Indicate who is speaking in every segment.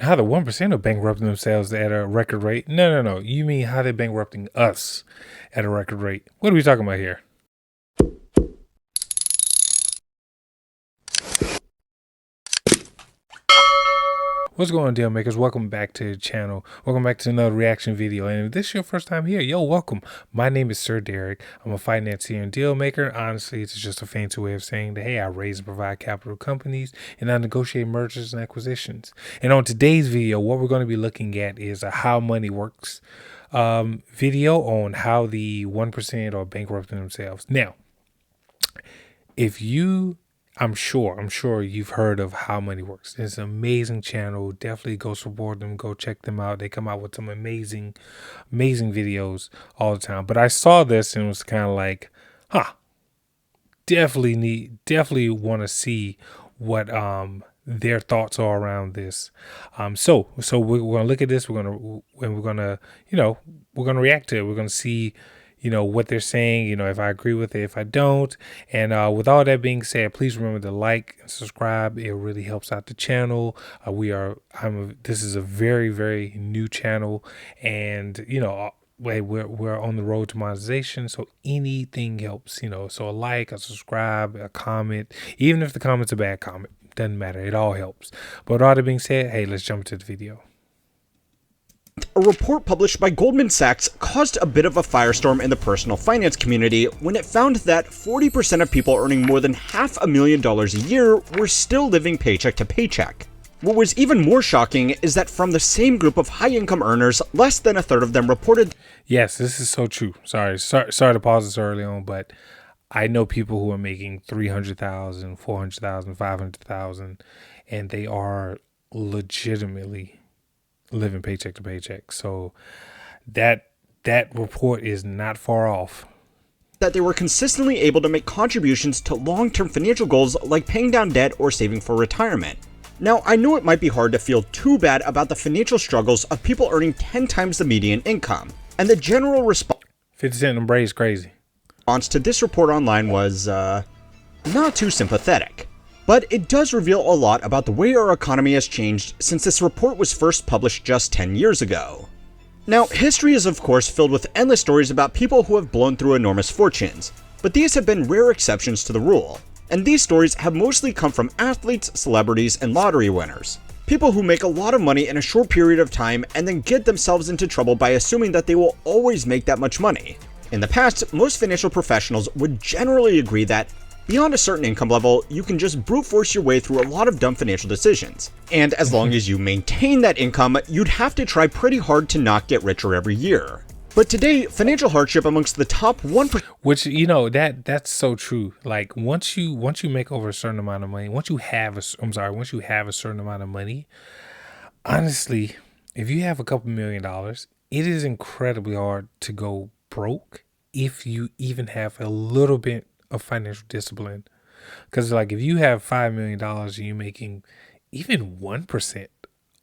Speaker 1: How the 1% are bankrupting themselves at a record rate? No. You mean how they're bankrupting us at a record rate? What are we talking about here? What's going on, deal makers? Welcome back to the channel. Welcome back to another reaction video. And if this is your first time here, yo, welcome. My name is Sir Derek. I'm a financier and deal maker. Honestly, it's just a fancy way of saying that, hey, I raise and provide capital to companies and I negotiate mergers and acquisitions. And on today's video, what we're going to be looking at is a how money works video on how the 1% are bankrupting themselves. Now, if you I'm sure you've heard of How Money Works. It's an amazing channel. Definitely go support them. Go check them out. They come out with some amazing videos all the time. But I saw this and was kind of like, definitely want to see what their thoughts are around this. So we're gonna look at this. We're gonna react to it. We're gonna see what they're saying, if I agree with it, if I don't. And with all that being said, please remember to like and subscribe. It really helps out the channel. This is a very, very new channel, and we're on the road to monetization, so anything helps. So a like, a subscribe, a comment, even if the comment's a bad comment, doesn't matter, it all helps. But with all that being said, hey, let's jump into the video.
Speaker 2: A report published by Goldman Sachs caused a bit of a firestorm in the personal finance community when it found that 40% of people earning more than $500,000 a year were still living paycheck to paycheck. What was even more shocking is that from the same group of high-income earners, less than a third of them reported.
Speaker 1: Yes, this is so true. Sorry to pause this early on, but I know people who are making 300,000, 400,000, 500,000, and they are legitimately living paycheck to paycheck. So that report is not far off.
Speaker 2: That they were consistently able to make contributions to long-term financial goals like paying down debt or saving for retirement. Now, I know it might be hard to feel too bad about the financial struggles of people earning 10 times the median income, and the general response
Speaker 1: 50 Cent and Bray's crazy.
Speaker 2: To this report online was, not too sympathetic. But it does reveal a lot about the way our economy has changed since this report was first published just 10 years ago. Now, history is of course filled with endless stories about people who have blown through enormous fortunes, but these have been rare exceptions to the rule, and these stories have mostly come from athletes, celebrities, and lottery winners. People who make a lot of money in a short period of time and then get themselves into trouble by assuming that they will always make that much money. In the past, most financial professionals would generally agree that beyond a certain income level, you can just brute force your way through a lot of dumb financial decisions. And as long as you maintain that income, you'd have to try pretty hard to not get richer every year. But today, financial hardship amongst the top 1%.
Speaker 1: Which, that's so true. Like once you make over a certain amount of money, once you have a certain amount of money, honestly, if you have a couple $1,000,000, it is incredibly hard to go broke if you even have a little bit of financial discipline. Because like if you have $5 million and you're making even 1%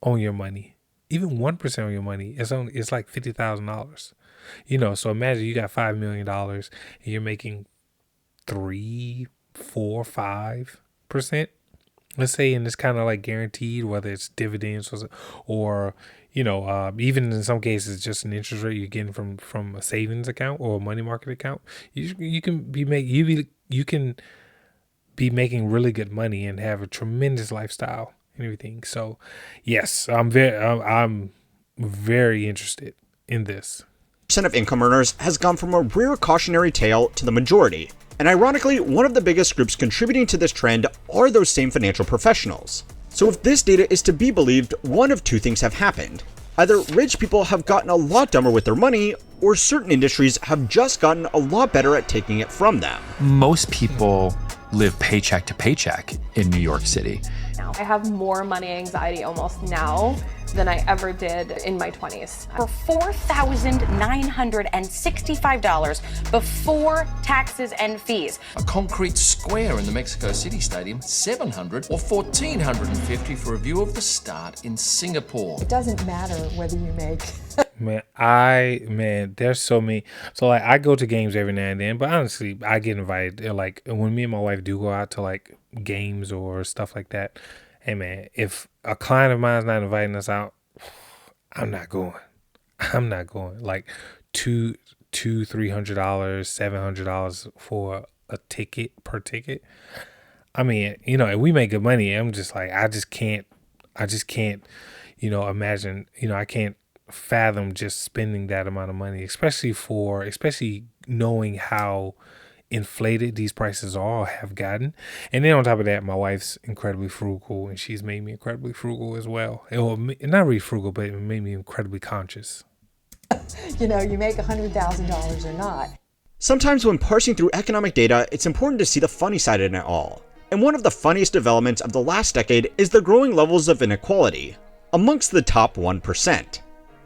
Speaker 1: on your money, it's like $50,000. So imagine you got $5 million and you're making 3, 4, 5%. Let's say, and it's kind of like guaranteed, whether it's dividends or even in some cases just an interest rate you're getting from a savings account or a money market account. You can be making really good money and have a tremendous lifestyle and everything. So yes, I'm very interested in this.
Speaker 2: Of income earners has gone from a rare cautionary tale to the majority. And ironically, one of the biggest groups contributing to this trend are those same financial professionals. So if this data is to be believed, one of two things have happened. Either rich people have gotten a lot dumber with their money, or certain industries have just gotten a lot better at taking it from them.
Speaker 3: Most people live paycheck to paycheck in New York City.
Speaker 4: I have more money anxiety almost now than I ever did in my 20s.
Speaker 5: For $4,965 before taxes and fees.
Speaker 6: A concrete square in the Mexico City Stadium, $700 or $1,450 for a view of the start in Singapore.
Speaker 7: It doesn't matter whether you make
Speaker 1: there's so many. So like I go to games every now and then, but honestly, I get invited. Like when me and my wife do go out to like games or stuff like that, Hey man, if a client of mine's not inviting us out, I'm not going. I'm not going. Like $300, $700 for a ticket per ticket. I mean, and we make good money. I'm just like, I just can't, imagine, I can't fathom just spending that amount of money, especially knowing how inflated these prices all have gotten. And then on top of that, my wife's incredibly frugal, and she's made me incredibly frugal as well. Well, not really frugal, but it made me incredibly conscious.
Speaker 7: You know, you make $100,000 or not.
Speaker 2: Sometimes when parsing through economic data, it's important to see the funny side in it all. And one of the funniest developments of the last decade is the growing levels of inequality amongst the top 1%.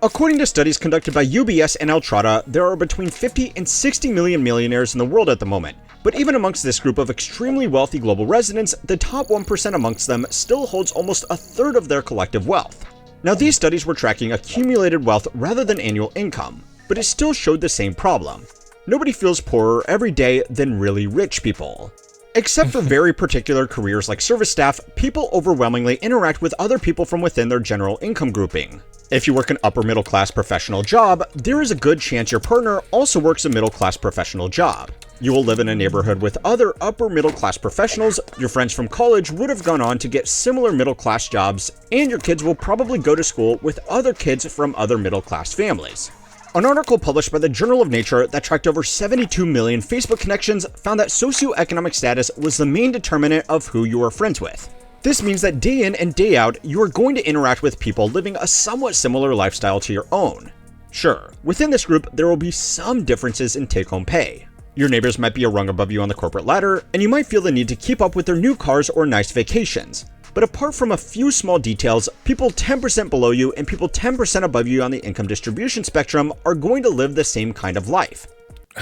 Speaker 2: According to studies conducted by UBS and Altrata, there are between 50 and 60 million millionaires in the world at the moment. But even amongst this group of extremely wealthy global residents, the top 1% amongst them still holds almost a third of their collective wealth. Now, these studies were tracking accumulated wealth rather than annual income, but it still showed the same problem. Nobody feels poorer every day than really rich people. Except for very particular careers like service staff, people overwhelmingly interact with other people from within their general income grouping. If you work an upper middle class professional job, there is a good chance your partner also works a middle class professional job. You will live in a neighborhood with other upper middle class professionals, your friends from college would have gone on to get similar middle class jobs, and your kids will probably go to school with other kids from other middle class families. An article published by the Journal of Nature that tracked over 72 million Facebook connections found that socioeconomic status was the main determinant of who you are friends with. This means that day in and day out, you are going to interact with people living a somewhat similar lifestyle to your own. Sure, within this group, there will be some differences in take-home pay. Your neighbors might be a rung above you on the corporate ladder, and you might feel the need to keep up with their new cars or nice vacations. But apart from a few small details, people 10% below you and people 10% above you on the income distribution spectrum are going to live the same kind of life.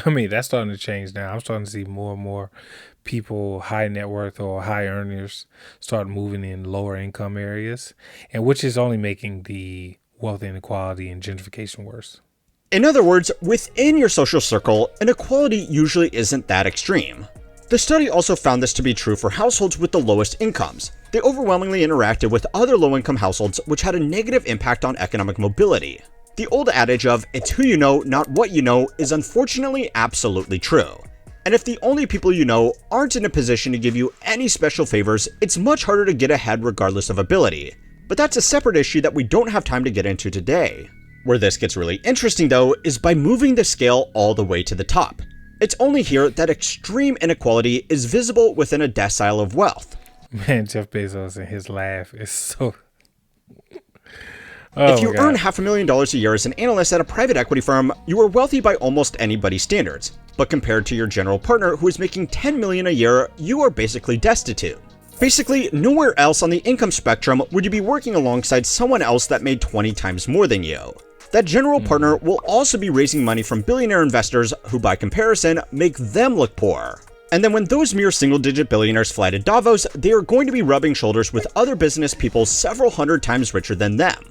Speaker 1: I mean, that's starting to change now. I'm starting to see more and more people, high net worth or high earners, start moving in lower income areas, and which is only making the wealth inequality and gentrification worse.
Speaker 2: In other words, within your social circle, inequality usually isn't that extreme. The study also found this to be true for households with the lowest incomes. They overwhelmingly interacted with other low-income households, which had a negative impact on economic mobility. The old adage of, it's who you know, not what you know, is unfortunately absolutely true. And if the only people you know aren't in a position to give you any special favors, it's much harder to get ahead regardless of ability. But that's a separate issue that we don't have time to get into today. Where this gets really interesting though, is by moving the scale all the way to the top. It's only here that extreme inequality is visible within a decile of wealth.
Speaker 1: Man, Jeff Bezos and his laugh is so...
Speaker 2: If you earn $500,000 a year as an analyst at a private equity firm, you are wealthy by almost anybody's standards. But compared to your general partner who is making $10 million a year, you are basically destitute. Basically, nowhere else on the income spectrum would you be working alongside someone else that made 20 times more than you. That general partner will also be raising money from billionaire investors who, by comparison, make them look poor. And then when those mere single-digit billionaires fly to Davos, they are going to be rubbing shoulders with other business people several hundred times richer than them.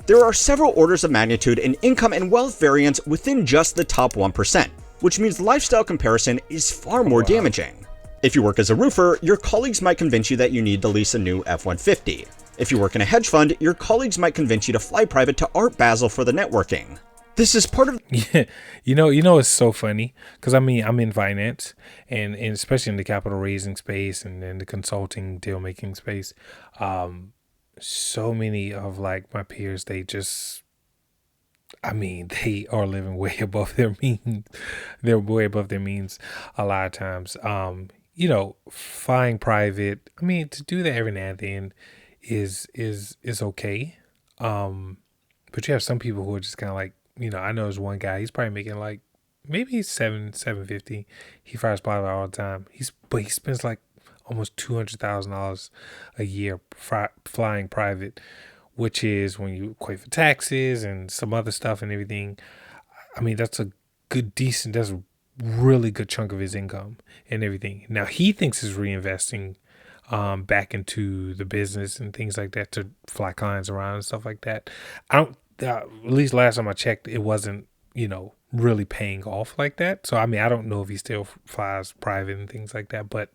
Speaker 2: There are several orders of magnitude in income and wealth variance within just the top 1%, which means lifestyle comparison is far more damaging. If you work as a roofer, your colleagues might convince you that you need to lease a new F-150. If you work in a hedge fund, your colleagues might convince you to fly private to Art Basel for the networking. This is part of...
Speaker 1: Yeah, it's so funny because I mean, I'm in finance and especially in the capital raising space and in the consulting deal making space. So many of like my peers, they are living way above their means. They're way above their means a lot of times. Flying private, I mean, to do that every now and then is okay. But you have some people who are just kind of like, I know there's one guy, he's probably making like maybe $750. He flies private all the time. He spends like almost $200,000 a year flying private, which is, when you equate for taxes and some other stuff and everything, I mean, that's a really good chunk of his income and everything. Now he thinks he's reinvesting back into the business and things like that to fly clients around and stuff like that. At least last time I checked, it wasn't, really paying off like that. So, I mean, I don't know if he still flies private and things like that, but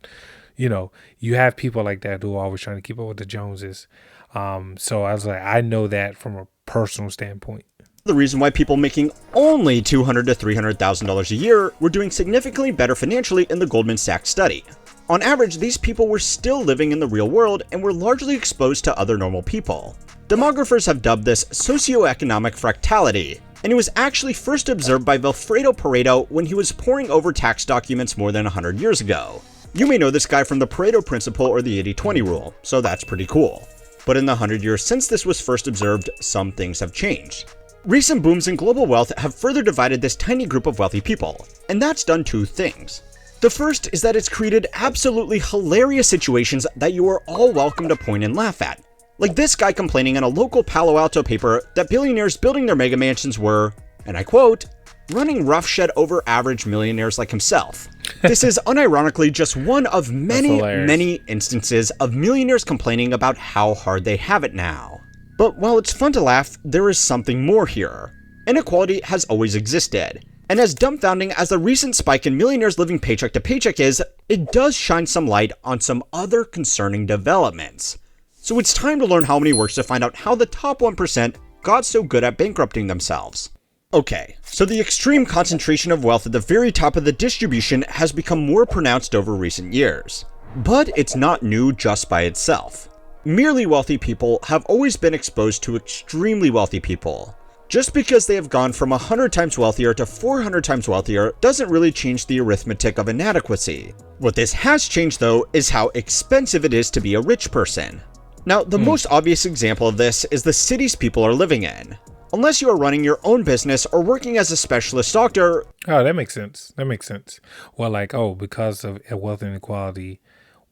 Speaker 1: You have people like that who are always trying to keep up with the Joneses. So I was like, I know that from a personal standpoint.
Speaker 2: The reason why people making only $200,000 to $300,000 a year were doing significantly better financially in the Goldman Sachs study. On average, these people were still living in the real world and were largely exposed to other normal people. Demographers have dubbed this socioeconomic fractality, and it was actually first observed by Vilfredo Pareto when he was poring over tax documents more than 100 years ago. You may know this guy from the Pareto principle or the 80-20 rule, so that's pretty cool. But in the 100 years since this was first observed, some things have changed. Recent booms in global wealth have further divided this tiny group of wealthy people, and that's done two things. The first is that it's created absolutely hilarious situations that you are all welcome to point and laugh at. Like this guy complaining in a local Palo Alto paper that billionaires building their mega mansions were, and I quote, running roughshod over average millionaires like himself. This is unironically just one of many instances of millionaires complaining about how hard they have it now. But while it's fun to laugh, there is something more here. Inequality has always existed, and as dumbfounding as the recent spike in millionaires living paycheck to paycheck is, it does shine some light on some other concerning developments. So it's time to learn how many works to find out how the top 1% got so good at bankrupting themselves. Okay, so the extreme concentration of wealth at the very top of the distribution has become more pronounced over recent years. But it's not new just by itself. Merely wealthy people have always been exposed to extremely wealthy people. Just because they have gone from 100 times wealthier to 400 times wealthier doesn't really change the arithmetic of inadequacy. What this has changed though is how expensive it is to be a rich person. Now, the most obvious example of this is the cities people are living in. Unless you are running your own business or working as a specialist doctor.
Speaker 1: Oh, that makes sense. That makes sense. Well, because of wealth inequality,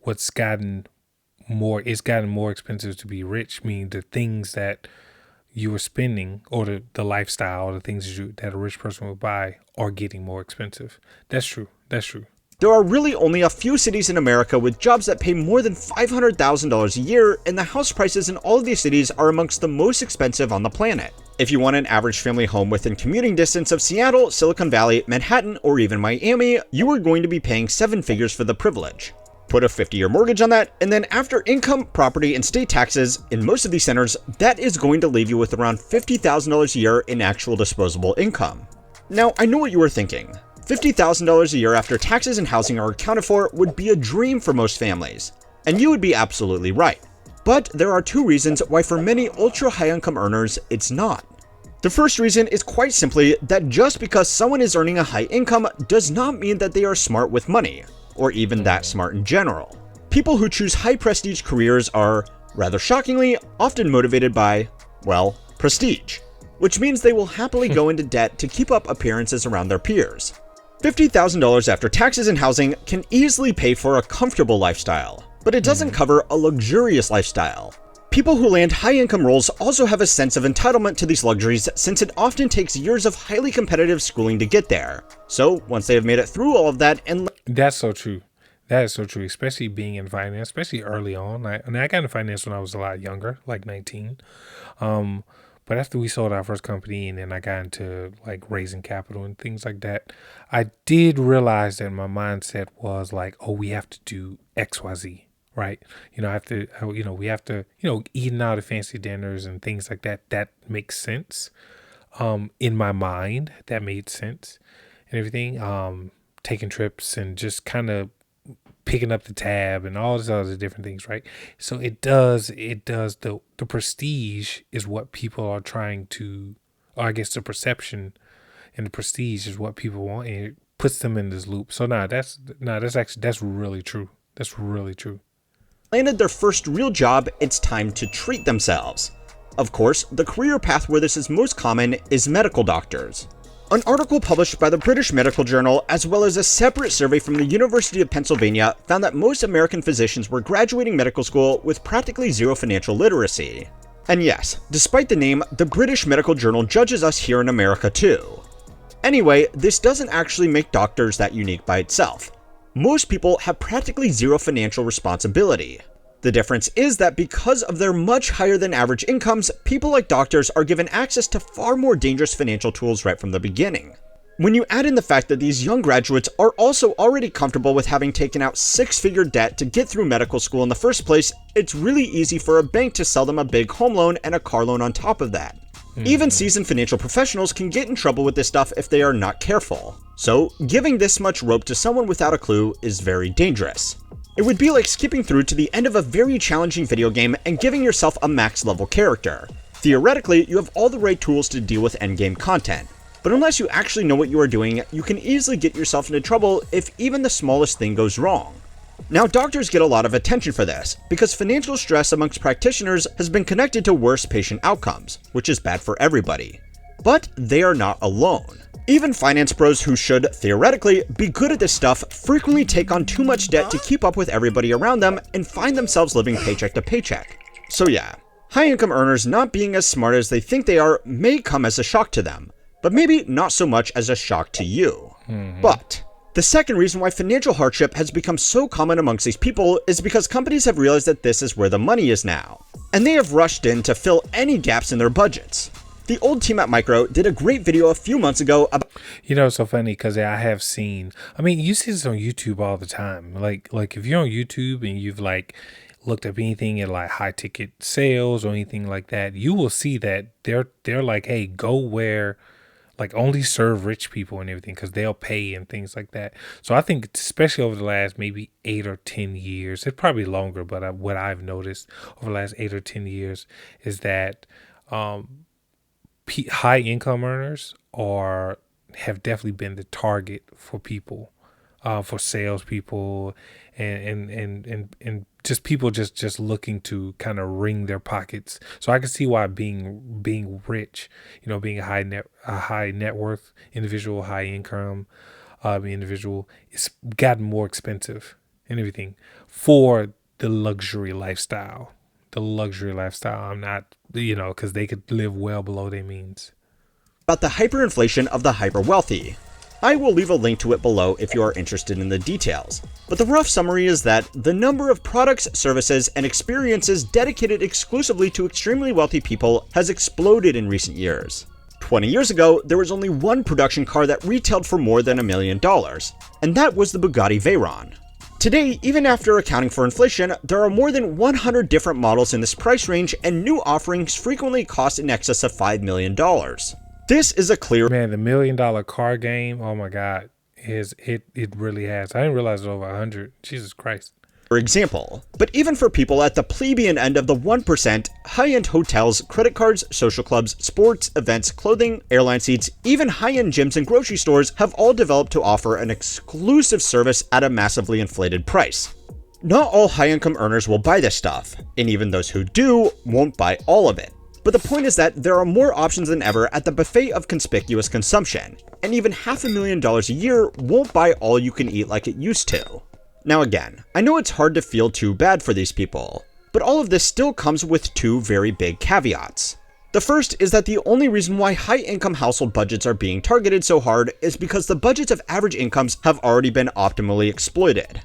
Speaker 1: it's gotten more expensive to be rich, meaning the things that you were spending or the lifestyle or the things that a rich person would buy are getting more expensive. That's true.
Speaker 2: There are really only a few cities in America with jobs that pay more than $500,000 a year, and the house prices in all of these cities are amongst the most expensive on the planet. If you want an average family home within commuting distance of Seattle, Silicon Valley, Manhattan, or even Miami, you are going to be paying 7 figures for the privilege. Put a 50-year mortgage on that, and then after income, property, and state taxes, in most of these centers, that is going to leave you with around $50,000 a year in actual disposable income. Now, I know what you were thinking. $50,000 a year after taxes and housing are accounted for would be a dream for most families. And you would be absolutely right. But there are two reasons why for many ultra-high income earners, it's not. The first reason is quite simply that just because someone is earning a high income does not mean that they are smart with money, or even that smart in general. People who choose high prestige careers are, rather shockingly, often motivated by, well, prestige, which means they will happily go into debt to keep up appearances around their peers. $50,000 after taxes and housing can easily pay for a comfortable lifestyle, but it doesn't cover a luxurious lifestyle. People who land high-income roles also have a sense of entitlement to these luxuries since it often takes years of highly competitive schooling to get there. So once they have made it through all of that and...
Speaker 1: That's so true. That is so true, especially being in finance, especially early on. I got into finance when I was a lot younger, like 19. But after we sold our first company and then I got into like raising capital and things like that, I did realize that my mindset was like, oh, we have to do XYZ. Right. We have to, eating out at fancy dinners and things like that. That makes sense. In my mind, that made sense and everything. Taking trips and just kind of picking up the tab and all these other different things. Right. So it does the prestige is what people are trying to, or I guess the perception and the prestige is what people want. And it puts them in this loop. So that's really true. That's really true.
Speaker 2: Landed their first real job, it's time to treat themselves. Of course, the career path where this is most common is medical doctors. An article published by the British Medical Journal, as well as a separate survey from the University of Pennsylvania, found that most American physicians were graduating medical school with practically zero financial literacy. And yes, despite the name, the British Medical Journal judges us here in America too. Anyway, this doesn't actually make doctors that unique by itself. Most people have practically zero financial responsibility. The difference is that because of their much higher than average incomes, people like doctors are given access to far more dangerous financial tools right from the beginning. When you add in the fact that these young graduates are also already comfortable with having taken out six-figure debt to get through medical school in the first place, it's really easy for a bank to sell them a big home loan and a car loan on top of that. Even seasoned financial professionals can get in trouble with this stuff if they are not careful. So, giving this much rope to someone without a clue is very dangerous. It would be like skipping through to the end of a very challenging video game and giving yourself a max level character. Theoretically, you have all the right tools to deal with endgame content. But unless you actually know what you are doing, you can easily get yourself into trouble if even the smallest thing goes wrong. Now, doctors get a lot of attention for this, because financial stress amongst practitioners has been connected to worse patient outcomes, which is bad for everybody. But they are not alone. Even finance bros who should, theoretically, be good at this stuff frequently take on too much debt to keep up with everybody around them and find themselves living paycheck to paycheck. So yeah, high-income earners not being as smart as they think they are may come as a shock to them, but maybe not so much as a shock to you. But the second reason why financial hardship has become so common amongst these people is because companies have realized that this is where the money is now, and they have rushed in to fill any gaps in their budgets. The old team at Micro did a great video a few months ago about—
Speaker 1: It's so funny because I have seen, you see this on YouTube all the time. Like if you're on YouTube and you've looked up anything at high ticket sales or anything like that, you will see that they're like, hey, go where only serve rich people and everything because they'll pay and things like that. So I think especially over the last maybe 8 or 10 years, it's probably longer, but what I've noticed over the last 8 or 10 years is that high income earners have definitely been the target for people, for salespeople and just people just looking to kind of ring their pockets. So I can see why being rich, being a high net worth individual, high income individual, it's gotten more expensive and everything for the luxury lifestyle. I'm not, because they could live well below their means.
Speaker 2: About the hyperinflation of the hyper wealthy. I will leave a link to it below if you are interested in the details, but the rough summary is that the number of products, services, and experiences dedicated exclusively to extremely wealthy people has exploded in recent years. 20 years ago, there was only one production car that retailed for more than $1 million, and that was the Bugatti Veyron. Today, even after accounting for inflation, there are more than 100 different models in this price range, and new offerings frequently cost in excess of $5 million. This is a clear—
Speaker 1: Man, the $1 million car game, oh my God, it really has. I didn't realize it was over 100. Jesus Christ.
Speaker 2: For example, but even for people at the plebeian end of the 1%, high-end hotels, credit cards, social clubs, sports, events, clothing, airline seats, even high-end gyms and grocery stores have all developed to offer an exclusive service at a massively inflated price. Not all high-income earners will buy this stuff, and even those who do won't buy all of it. But the point is that there are more options than ever at the buffet of conspicuous consumption, and even $500,000 a year won't buy all you can eat like it used to. Now again, I know it's hard to feel too bad for these people, but all of this still comes with two very big caveats. The first is that the only reason why high-income household budgets are being targeted so hard is because the budgets of average incomes have already been optimally exploited.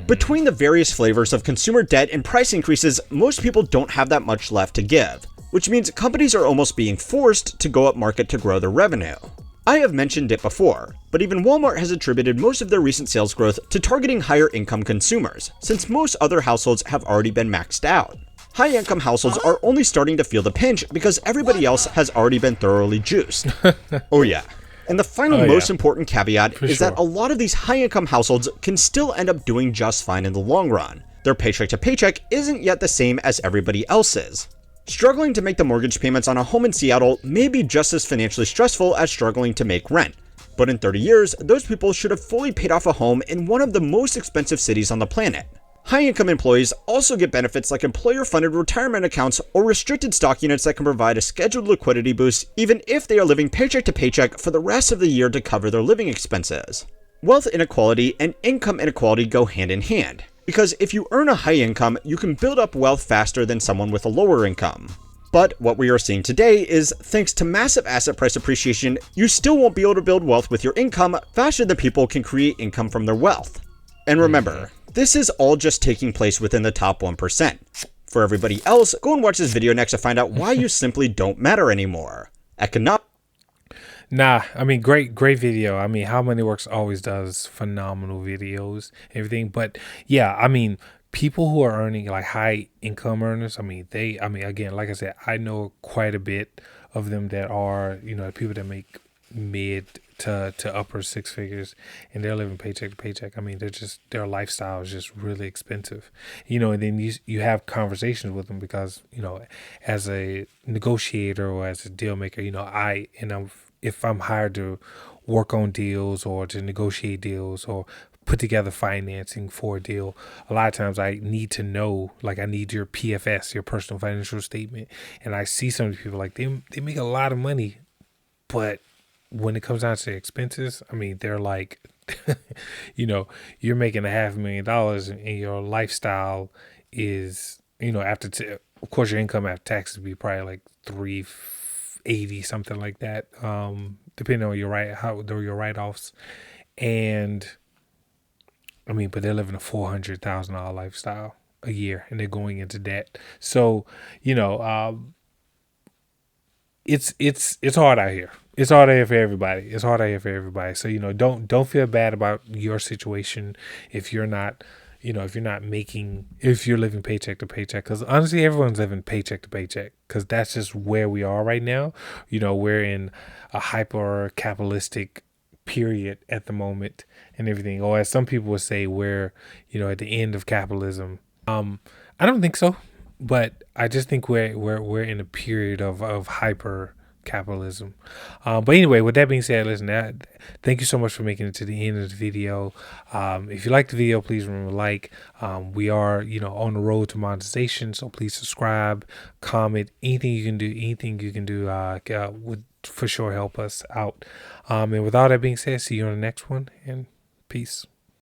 Speaker 2: Between the various flavors of consumer debt and price increases, most people don't have that much left to give, which means companies are almost being forced to go up market to grow their revenue. I have mentioned it before, but even Walmart has attributed most of their recent sales growth to targeting higher income consumers, since most other households have already been maxed out. High income households are only starting to feel the pinch because everybody else has already been thoroughly juiced. Oh yeah. And the final most important caveat is that a lot of these high income households can still end up doing just fine in the long run. Their paycheck to paycheck isn't yet the same as everybody else's. Struggling to make the mortgage payments on a home in Seattle may be just as financially stressful as struggling to make rent. But in 30 years, those people should have fully paid off a home in one of the most expensive cities on the planet. High-income employees also get benefits like employer-funded retirement accounts or restricted stock units that can provide a scheduled liquidity boost even if they are living paycheck to paycheck for the rest of the year to cover their living expenses. Wealth inequality and income inequality go hand in hand, because if you earn a high income, you can build up wealth faster than someone with a lower income. But what we are seeing today is, thanks to massive asset price appreciation, you still won't be able to build wealth with your income faster than people can create income from their wealth. And remember, this is all just taking place within the top 1%. For everybody else, go and watch this video next to find out why you simply don't matter anymore.
Speaker 1: Nah, I mean, great video. I mean, How Money Works always does phenomenal videos, everything. But yeah, I mean, people who are earning like high income earners, I mean, again, like I said, I know quite a bit of them that are, people that make mid to upper six figures, and they're living paycheck to paycheck. I mean, their lifestyle is just really expensive, and then you have conversations with them because, as a negotiator or as a deal maker, if I'm hired to work on deals or to negotiate deals or put together financing for a deal, a lot of times I need to know, like, I need your PFS, your personal financial statement. And I see some of the people, like, they make a lot of money, but when it comes down to expenses, I mean, they're like, you're making $500,000 and your lifestyle is, of course, your income after taxes would be probably like 380, something like that, depending on your write-offs. And I mean, but they're living a $400,000 lifestyle a year, and they're going into debt. So, you know, it's hard out here. It's hard out here for everybody. It's hard out here for everybody. So, don't feel bad about your situation if you're not, if you're living paycheck to paycheck. Because honestly, everyone's living paycheck to paycheck. Because that's just where we are right now. We're in a hyper capitalistic period at the moment and everything. Or as some people would say, we're, at the end of capitalism. I don't think so, but I just think we're in a period of hyper capitalism. But anyway, with that being said, listen, thank you so much for making it to the end of the video. If you like the video, please remember to like. We are, on the road to monetization, so please subscribe, comment, anything you can do would for sure help us out. And with all that being said, see you on the next one, and peace.